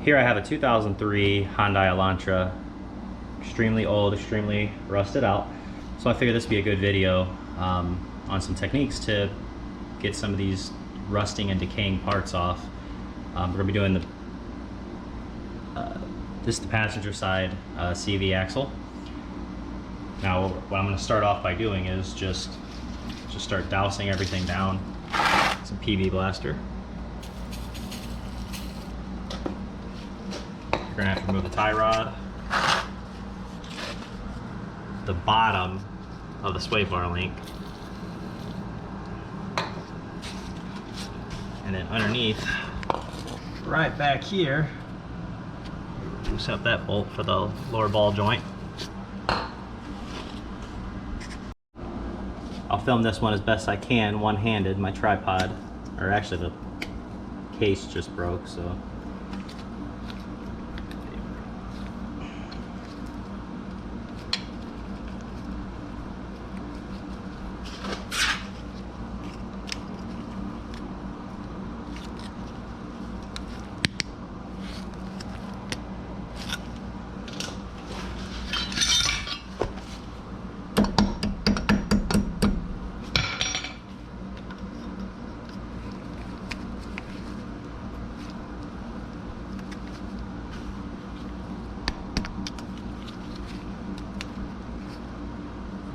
here I have a 2003 Hyundai Elantra, extremely old, extremely rusted out. So I figured this would be a good video on some techniques to get some of these rusting and decaying parts off. We're gonna be doing this is the passenger side CV axle. Now what I'm gonna start off by doing is just start dousing everything down. Some PB Blaster. You're gonna have to remove the tie rod, the bottom of the sway bar link, and then underneath, right back here, loose up that bolt for the lower ball joint. I'll film this one as best I can, one-handed. My tripod, or actually the case just broke, so.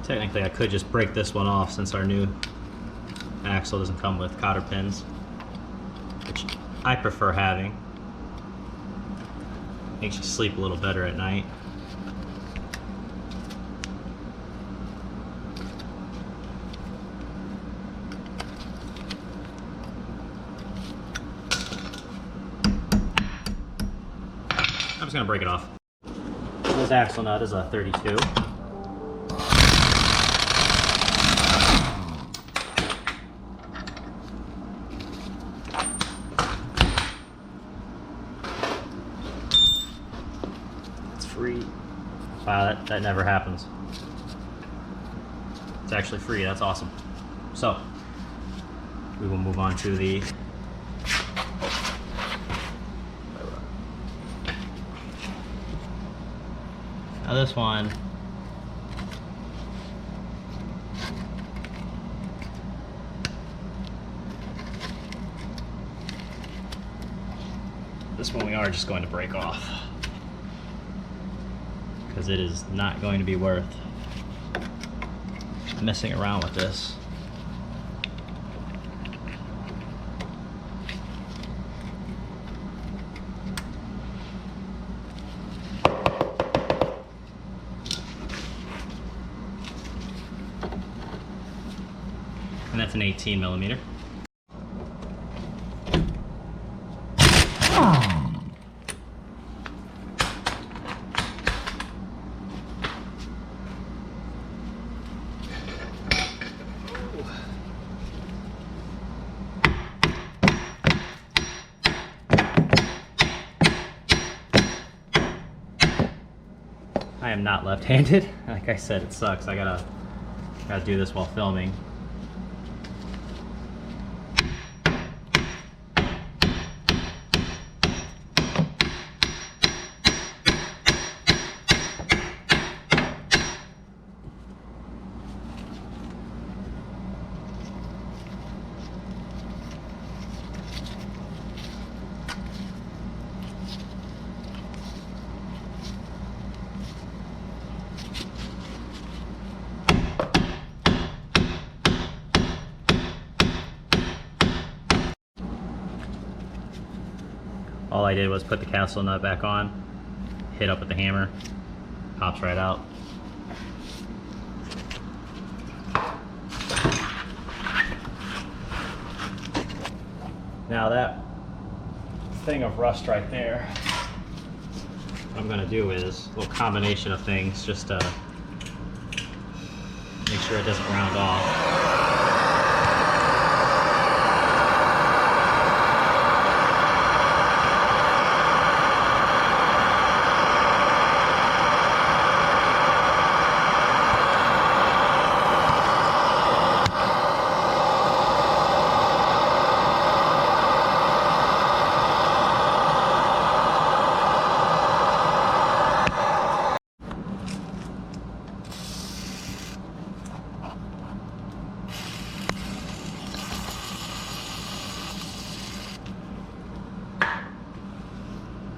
Technically I could just break this one off since our new axle doesn't come with cotter pins, which I prefer having. Makes you sleep a little better at night. I'm just gonna break it off. This axle nut is a 32. Free. Wow, that never happens. It's actually free. That's awesome. So we will move on to the now this one. This one we are just going to break off, because it is not going to be worth messing around with this. And that's an 18 millimeter. I am not left-handed. Like I said, it sucks. I gotta do this while filming. All I did was put the castle nut back on, hit up with the hammer, pops right out. Now that thing of rust right there, what I'm gonna do is a little combination of things just to make sure it doesn't round off.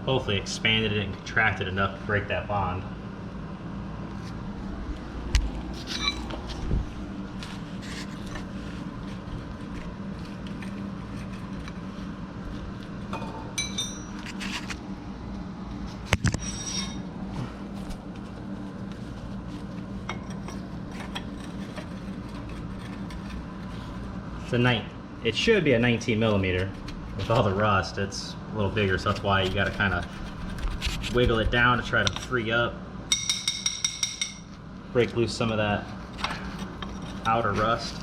hopefully expanded it and contracted enough to break that bond. It should be a 19 millimeter. With all the rust, it's a little bigger, so that's why you gotta kind of wiggle it down to try to free up, break loose some of that outer rust.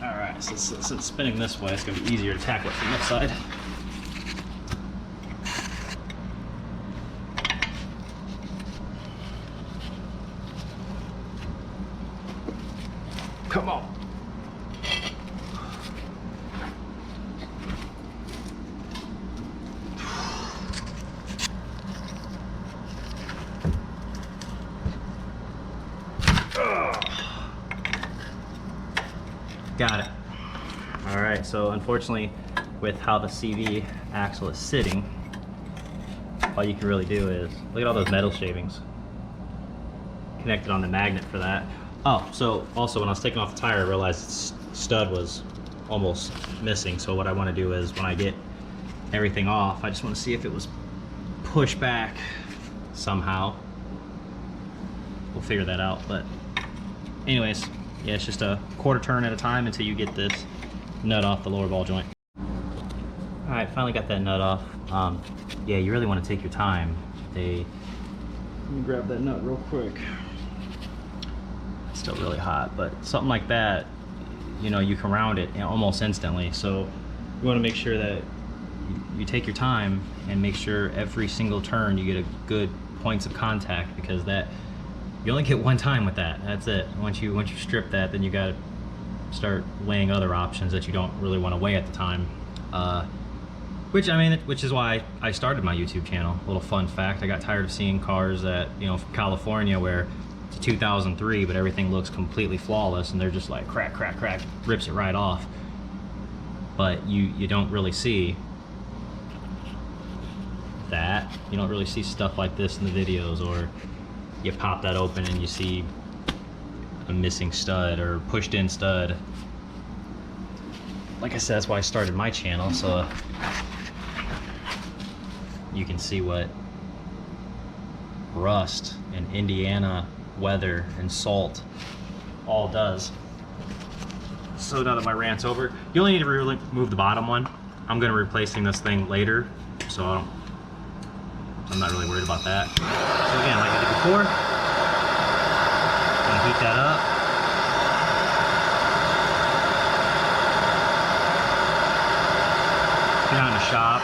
All right, so since it's spinning this way, it's gonna be easier to tackle it from this side. Come on. Got it. All right, so unfortunately, with how the CV axle is sitting, all you can really do is, look at all those metal shavings. Connected on the magnet for that. Oh, so also when I was taking off the tire, I realized the stud was almost missing. So what I want to do is when I get everything off, I just want to see if it was pushed back somehow. We'll figure that out. But anyways, yeah, it's just a quarter turn at a time until you get this nut off the lower ball joint. All right, finally got that nut off. Yeah, you really want to take your time. Let me grab that nut real quick. It's still really hot, but something like that, you know, you can round it almost instantly. So you want to make sure that you take your time and make sure every single turn you get a good points of contact, because that you only get one time with that. That's it. Once you strip that, then you got to start weighing other options that you don't really want to weigh at the time. Which is why I started my YouTube channel. A little fun fact: I got tired of seeing cars that, you know, from California where it's 2003, but everything looks completely flawless, and they're just like crack, crack, crack, rips it right off. But you don't really see that. You don't really see stuff like this in the videos, or you pop that open and you see a missing stud or pushed in stud. Like I said, that's why I started my channel, so you can see what rust and Indiana weather and salt all does. So now that my rant's over, you only need to really move the bottom one. I'm gonna be replacing this thing later, so I'm not really worried about that. So again, like I did before, I'm gonna heat that up. If you're not in a shop,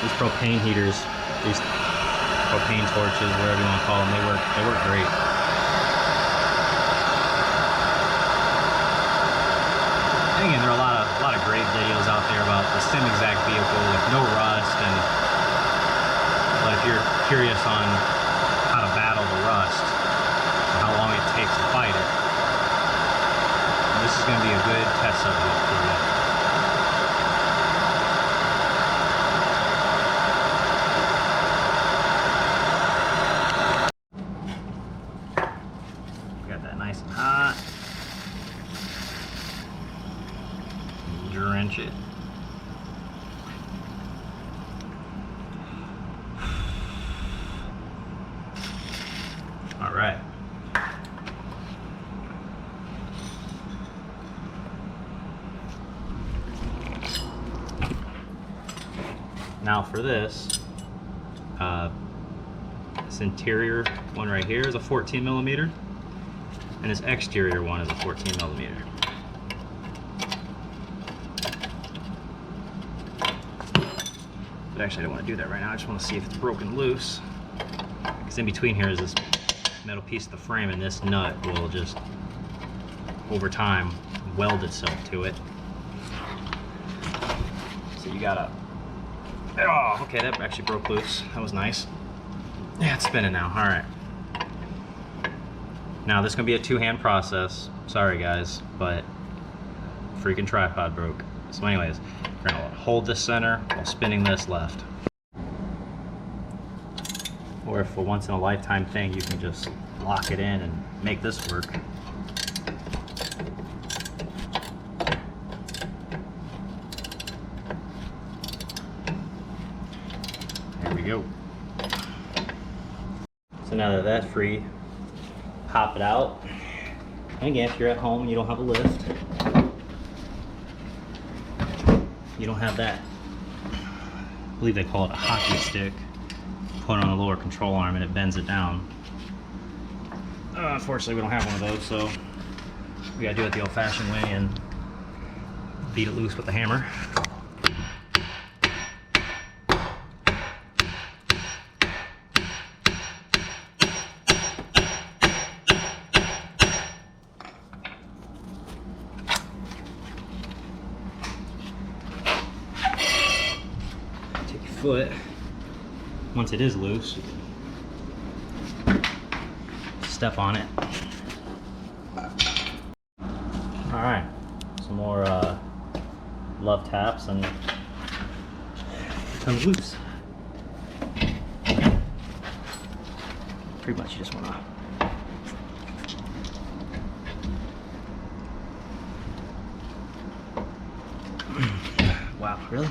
these propane heaters, these propane torches, whatever you want to call them, they work great. And again, there are a lot of great videos out there about the same exact vehicle with no rust, but if you're curious on how to battle the rust and how long it takes to fight it, this is going to be a good test subject for you. Nice and hot. Drench it. All right. Now for this interior one right here is a 14 millimeter. And this exterior one is a 14 millimeter. But actually I don't want to do that right now. I just want to see if it's broken loose. Because in between here is this metal piece of the frame, and this nut will just, over time, weld itself to it. So you gotta, oh, okay, that actually broke loose. That was nice. Yeah, it's spinning now, all right. Now this is gonna be a two-hand process. Sorry guys, but freaking tripod broke. So anyways, We're gonna hold this center while spinning this left. Or if a once in a lifetime thing, you can just lock it in and make this work. There we go. So now that that's free, pop it out. And again, if you're at home and you don't have a lift, you don't have that, I believe they call it a hockey stick, put on the lower control arm and it bends it down. Unfortunately, we don't have one of those, so we gotta do it the old-fashioned way and beat it loose with the hammer. Take your foot. Once it is loose, step on it. All right, some more love taps and it comes loose. Pretty much you just wanna wow, really?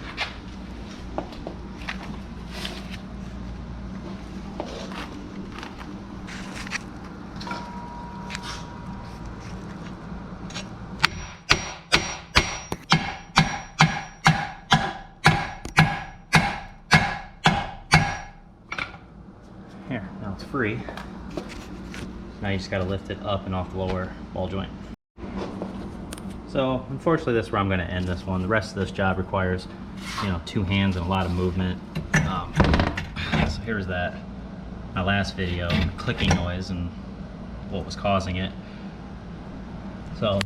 Here, now it's free. Now you just gotta lift it up and off the lower ball joint. So unfortunately, this is where I'm gonna end this one. The rest of this job requires, you know, 2 hands and a lot of movement. So here's that, my last video, clicking noise and what was causing it. So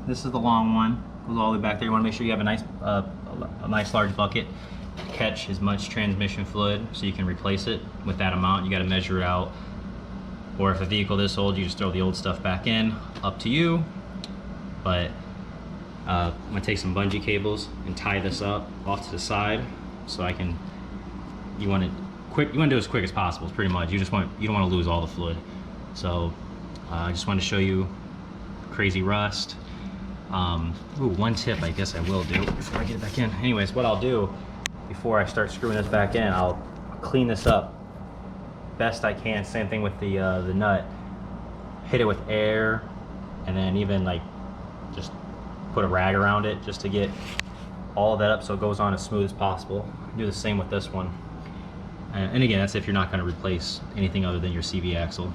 this is the long one, goes all the way back there. You wanna make sure you have a nice large bucket. Catch as much transmission fluid so you can replace it with that amount. You got to measure it out, or if a vehicle this old, you just throw the old stuff back in, up to you. But I'm gonna take some bungee cables and tie this up off to the side so I can, you want to do it as quick as possible, pretty much. You don't want to lose all the fluid. So I just wanted to show you crazy rust. One tip I guess I will do before I get it back in. Anyways, what I'll do before I start screwing this back in, I'll clean this up best I can. Same thing with the nut. Hit it with air, and then even like just put a rag around it just to get all of that up so it goes on as smooth as possible. Do the same with this one. And again, that's if you're not going to replace anything other than your CV axle.